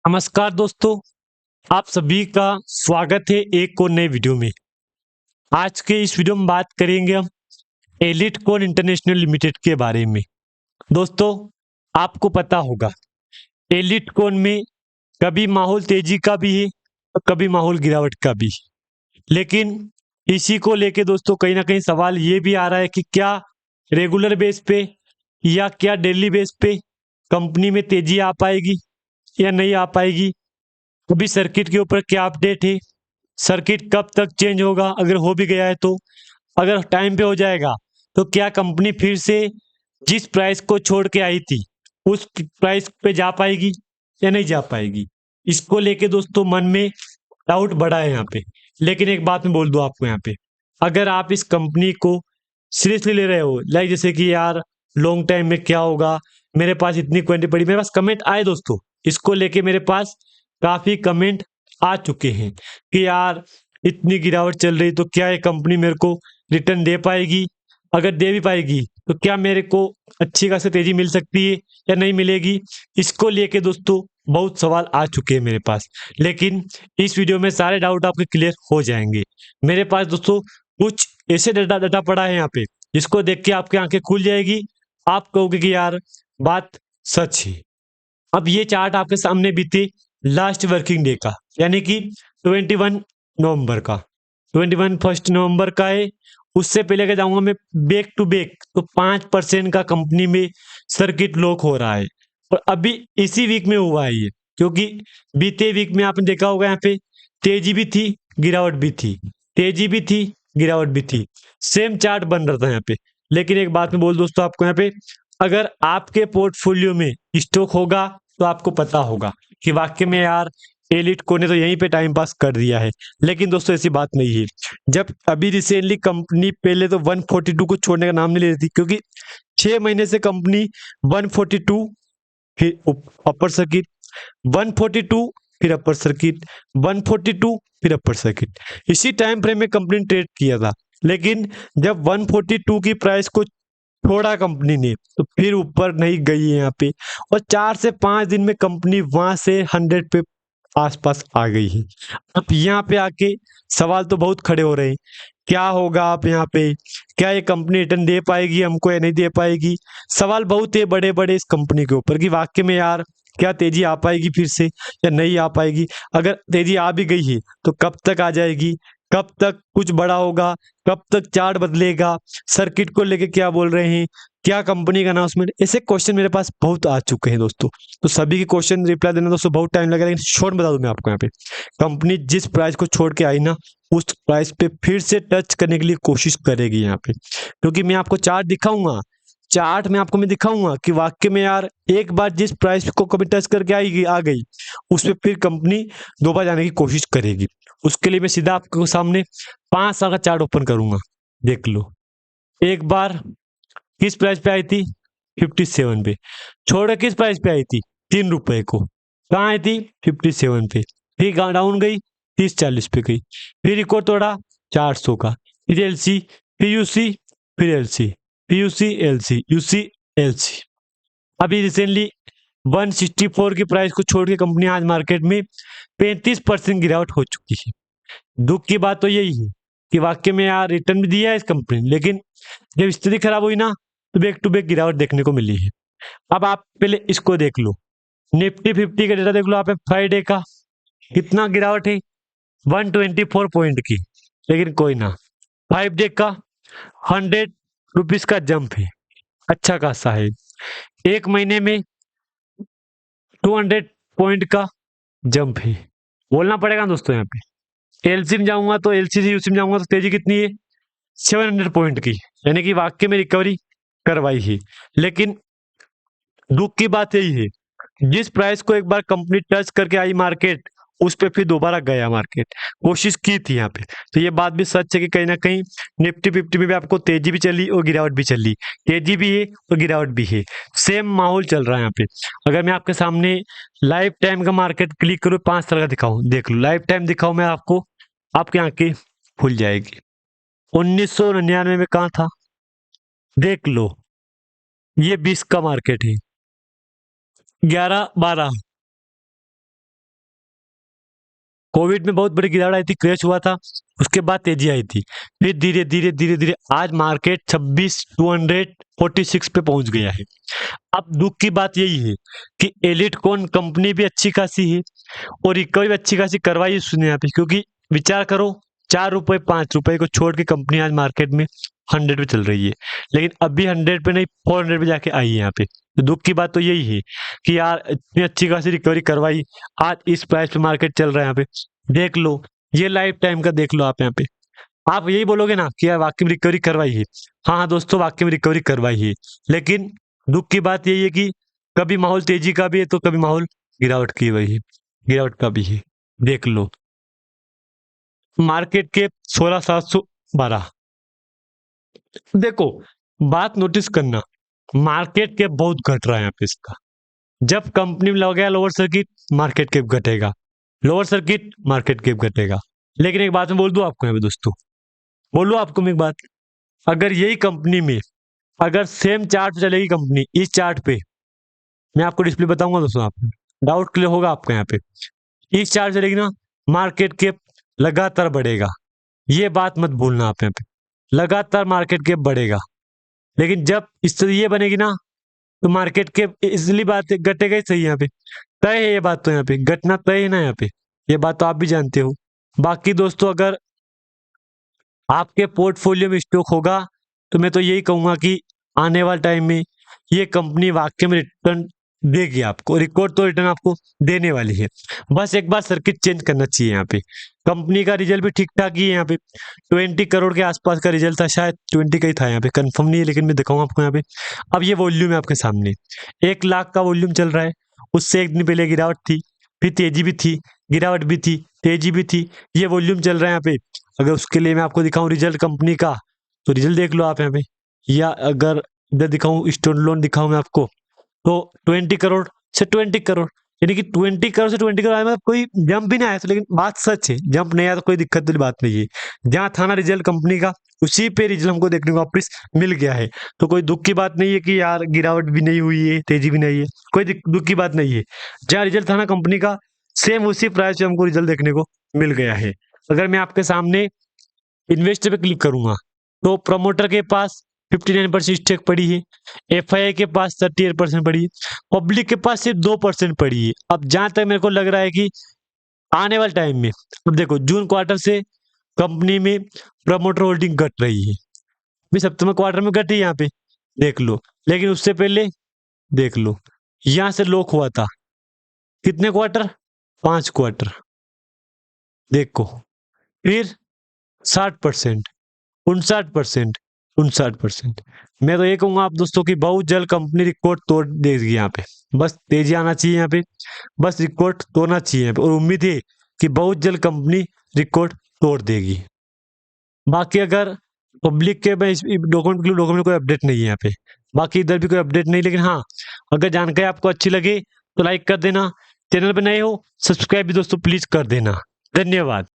नमस्कार दोस्तों, आप सभी का स्वागत है एक और नए वीडियो में। आज के इस वीडियो में बात करेंगे हम एलिट कॉन इंटरनेशनल लिमिटेड के बारे में। दोस्तों, आपको पता होगा एलिट कॉन में कभी माहौल तेजी का भी है और कभी माहौल गिरावट का भी। लेकिन इसी को लेके दोस्तों कहीं ना कहीं सवाल ये भी आ रहा है कि क्या रेगुलर बेस पे या क्या डेली बेस पे कंपनी में तेजी आ पाएगी या नहीं आ पाएगी। अभी सर्किट के ऊपर क्या अपडेट है, सर्किट कब तक चेंज होगा, अगर हो भी गया है तो अगर टाइम पे हो जाएगा तो क्या कंपनी फिर से जिस प्राइस को छोड़ के आई थी उस प्राइस पे जा पाएगी या नहीं जा पाएगी। इसको लेके दोस्तों मन में डाउट बढ़ा है यहाँ पे। लेकिन एक बात मैं बोल दूं आपको यहाँ पे, अगर आप इस कंपनी को सीरियसली ले रहे हो, लाइक जैसे कि यार लॉन्ग टाइम में क्या होगा, मेरे पास इतनी क्वांटिटी पड़ी, मेरे पास कमेंट आए दोस्तों, इसको लेके मेरे पास काफी कमेंट आ चुके हैं कि यार इतनी गिरावट चल रही तो क्या ये कंपनी मेरे को रिटर्न दे पाएगी, अगर दे भी पाएगी तो क्या मेरे को अच्छी खासी तेजी मिल सकती है या नहीं मिलेगी। इसको लेके दोस्तों बहुत सवाल आ चुके हैं मेरे पास, लेकिन इस वीडियो में सारे डाउट आपके क्लियर हो जाएंगे। मेरे पास दोस्तों कुछ ऐसे डाटा डाटा पड़ा है यहाँ पे जिसको देख के आपकी आंखें खुल जाएगी, आप कहोगे कि यार बात सच है। अब ये चार्ट आपके सामने बीते लास्ट वर्किंग डे का, यानी कि 21 नवंबर का, 21 नवंबर का है। उससे पहले के जाऊंगा मैं बैक टू बैक, तो 5% का कंपनी में सर्किट लॉक हो रहा है और अभी इसी वीक में हुआ है ये, क्योंकि बीते वीक में आपने देखा होगा यहाँ पे तेजी भी थी गिरावट भी थी, तेजी भी थी गिरावट भी थी, सेम चार्ट बन रहा था यहाँ पे। लेकिन एक बात मैं बोल दोस्तों आपको यहाँ पे, अगर आपके पोर्टफोलियो में स्टॉक होगा तो आपको पता होगा कि वाकई में यार एलिट को ने तो यहीं पे टाइम पास कर दिया है। लेकिन दोस्तों ऐसी बात नहीं है। जब अभी रिसेंटली कंपनी पहले तो 142 को छोड़ने का नाम नहीं ले रही थी, क्योंकि 6 महीने से कंपनी 142 फिर अपर सर्किट, 142 फिर अपर सर्किट, 142 फिर अपर सर्किट, इसी टाइम फ्रेम में कंपनी ने ट्रेड किया था। लेकिन जब 142 की प्राइस को छोड़ा कंपनी ने तो फिर ऊपर नहीं गई है यहाँ पे, और 4 से 5 दिन में कंपनी वहां से 100 पे आसपास आ गई है। अब यहाँ पे आके सवाल तो बहुत खड़े हो रहे हैं, क्या होगा आप यहाँ पे, क्या ये कंपनी रिटर्न दे पाएगी हमको या नहीं दे पाएगी। सवाल बहुत है बड़े बड़े इस कंपनी के ऊपर कि वाकई में यार क्या तेजी आ पाएगी फिर से या नहीं आ पाएगी। अगर तेजी आ भी गई है तो कब तक आ जाएगी, कब तक कुछ बड़ा होगा, कब तक चार्ट बदलेगा, सर्किट को लेके क्या बोल रहे हैं, क्या कंपनी का अनाउंसमेंट, ऐसे क्वेश्चन मेरे पास बहुत आ चुके हैं दोस्तों। तो सभी के क्वेश्चन रिप्लाई देना दोस्तों बहुत टाइम लगेगा, लेकिन शॉर्ट बता दूं मैं आपको यहाँ पे, कंपनी जिस प्राइस को छोड़ के आई ना उस प्राइस पे फिर से टच करने के लिए कोशिश करेगी यहाँ पे, क्योंकि मैं आपको चार्ट दिखाऊंगा, चार्ट में आपको मैं दिखाऊंगा कि वाकई में यार एक बार जिस प्राइस को कभी टच करके आएगी आ गई उस पर फिर कंपनी दोबारा जाने की कोशिश करेगी। उसके लिए मैं सीधा आपके सामने 5 साल का चार्ट ओपन करूंगा, देख लो। एक बार किस प्राइस पे आई थी, 57 पे, छोड़ के किस प्राइस पे आई थी, 3 रुपए को, कहाँ आई थी, 57 पे, फिर डाउन गई 30-40 पे गई, फिर रिकॉर्ड तोड़ा 400 का, फिर एलसी, फिर यूसी, फिर एलसी, फिर यूसी एलसी, यूसी एलसी। अभी रिसेंटली 164 की प्राइस को छोड़ के कंपनी आज मार्केट में 35% गिरावट हो चुकी है। दुख की बात तो यही है कि वाकई में यार रिटर्न भी दिया है इस कंपनी ने, लेकिन जब स्थिति खराब हुई ना तो बैक टू बैक गिरावट देखने को मिली है। अब आप पहले इसको देख लो, निफ्टी 50 का डेटा देख लो आप, फ्राइडे का कितना गिरावट है, 124 पॉइंट की। लेकिन कोई ना, 5 डे का 100 रुपीज का जंप है, अच्छा खासा है। एक महीने में 200 पॉइंट का जंप है, बोलना पड़ेगा दोस्तों। यहाँ पे एलसी में जाऊंगा तो एलसी से यूसी में जाऊंगा तो तेजी कितनी है, 700 पॉइंट की, यानी कि वाकई में रिकवरी करवाई है। लेकिन दुख की बात यही है, जिस प्राइस को एक बार कंपनी टच करके आई मार्केट उस पे फिर दोबारा गया मार्केट, कोशिश की थी यहाँ पे। तो ये बात भी सच है कि कहीं ना कहीं निफ्टी 50 में भी आपको तेजी भी चली और गिरावट भी चली, तेजी भी है और गिरावट भी है, सेम माहौल चल रहा है यहाँ पे। अगर मैं आपके सामने लाइफ टाइम का मार्केट क्लिक करूँ 5 साल का दिखाऊं, देख लो लाइफ टाइम दिखाऊं मैं आपको, आपकी आंखें खुल जाएगी। 1999 में कहाँ था, देख लो, ये 20 का मार्केट है, 11-12, कोविड में बहुत बड़ी गिरावट आई थी, क्रैश हुआ था, उसके बाद तेजी आई थी। फिर धीरे धीरे धीरे धीरे आज मार्केट 26,246 पे पहुंच गया है। अब दुख की बात यही है कि एलिटकॉइन कंपनी भी अच्छी खासी है और रिकवरी भी अच्छी खासी करवाई उसने यहाँ पे, क्योंकि विचार करो 4 रुपए 5 रुपए को छोड़ के कंपनी आज मार्केट में 100 पे चल रही है, लेकिन अभी 100 पे नहीं 400 पे जाके आई है यहाँ पे। तो दुख की बात तो यही है कि यार इतनी अच्छी खासी रिकवरी करवाई, आज इस प्राइस पे मार्केट चल रहा है यहाँ पे। देख लो, ये लाइफ टाइम का देख लो आप यहाँ पे। आप यही बोलोगे ना कि यार वाकई में रिकवरी करवाई है। हाँ हाँ दोस्तों, वाकई में रिकवरी करवाई है, लेकिन दुख की बात यही है कि कभी माहौल तेजी का भी है तो कभी माहौल गिरावट की वही है, गिरावट का भी है। देख लो मार्केट के 16,712। देखो बात नोटिस करना, मार्केट कैप बहुत घट रहा है यहाँ पे इसका। जब कंपनी में लग गया लोअर सर्किट, मार्केट कैप घटेगा, लोअर सर्किट मार्केट कैप घटेगा। लेकिन एक बात मैं बोल दूं आपको यहाँ पे दोस्तों, बोलूं आपको मैं एक बात, अगर यही कंपनी में अगर सेम चार्ट पे चलेगी कंपनी, इस चार्ट पे मैं आपको डिस्प्ले बताऊंगा दोस्तों, आप डाउट क्लियर होगा आपका यहाँ पे। इस चार्ट चलेगी ना, मार्केट कैप लगातार बढ़ेगा, ये बात मत भूलना आप यहाँ पे, लगातार मार्केट कैप बढ़ेगा। लेकिन जब इस तरह ये बनेगी ना तो मार्केट कैप इसलिए बात घटेगा ही सही, यहाँ पे तय है ये बात, तो यहाँ पे घटना तय है ना यहाँ पे, ये बात तो आप भी जानते हो। बाकी दोस्तों अगर आपके पोर्टफोलियो में स्टॉक होगा तो मैं तो यही कहूंगा कि आने वाले टाइम में ये कंपनी वाकई में रिटर्न देगी आपको, रिकॉर्ड तो रिटर्न आपको देने वाली है। बस एक बार सर्किट चेंज करना चाहिए यहाँ पे। कंपनी का रिजल्ट भी ठीक ठाक ही है, यहाँ पे 20 करोड़ के आसपास का रिजल्ट था, शायद 20 का ही था, यहाँ पे कंफर्म नहीं है, लेकिन मैं दिखाऊंगा आपको यहाँ पे। अब ये वॉल्यूम है आपके सामने, 1 लाख का वॉल्यूम चल रहा है। उससे एक दिन पहले गिरावट थी, फिर तेजी भी थी, गिरावट भी थी, तेजी भी थी, ये वॉल्यूम चल रहा है यहाँ पे। अगर उसके लिए मैं आपको दिखाऊं रिजल्ट कंपनी का, तो रिजल्ट देख लो आप यहाँ पे, या अगर इधर दिखाऊं स्टूडेंट लोन दिखाऊं मैं आपको, तो 20 करोड़ से 20 करोड़, यानी कि 20 करोड़ से 20 करोड़ आया, मतलब कोई जंप भी नहीं आया। तो लेकिन बात सच है, जंप नहीं आया तो कोई दिक्कत वाली बात नहीं है। जहां था ना रिजल्ट कंपनी का, उसी पे रिजल्ट हमको देखने को वापस मिल गया है। तो कोई दुख की बात नहीं है कि यार गिरावट भी नहीं हुई है, तेजी भी नहीं है, कोई दुख की बात नहीं है। जहाँ रिजल्ट था ना कंपनी का, सेम उसी प्राइस पे हमको रिजल्ट देखने को मिल गया है। अगर मैं आपके सामने इन्वेस्टर पे क्लिक करूंगा तो प्रमोटर के पास 59% स्टेक पड़ी है, एफआईआई के पास 38% पड़ी है, पब्लिक के पास सिर्फ 2% पड़ी है। अब जहां तक मेरे को लग रहा है कि आने वाले टाइम में, अब देखो जून क्वार्टर से कंपनी में प्रमोटर होल्डिंग घट रही है, अभी सितंबर क्वार्टर में घटी यहाँ पे देख लो, लेकिन उससे पहले देख लो यहां से लॉक हुआ था, कितने क्वार्टर, 5 क्वार्टर, देखो फिर 60%, 59%, 59%। मैं तो ये कहूंगा आप दोस्तों की बहुत जल्द कंपनी रिकॉर्ड तोड़ देगी यहाँ पे, बस तेजी आना चाहिए यहाँ पे, बस रिकॉर्ड तोड़ना चाहिए यहाँ पे, और उम्मीद है कि बहुत जल्द कंपनी रिकॉर्ड तोड़ देगी। बाकी अगर पब्लिक के में डॉक्यूमेंट कोई अपडेट नहीं है यहाँ पे, बाकी इधर भी कोई अपडेट नहीं, लेकिन हाँ अगर जानकारी आपको अच्छी लगे तो लाइक कर देना, चैनल पे नए हो सब्सक्राइब भी दोस्तों प्लीज कर देना। धन्यवाद।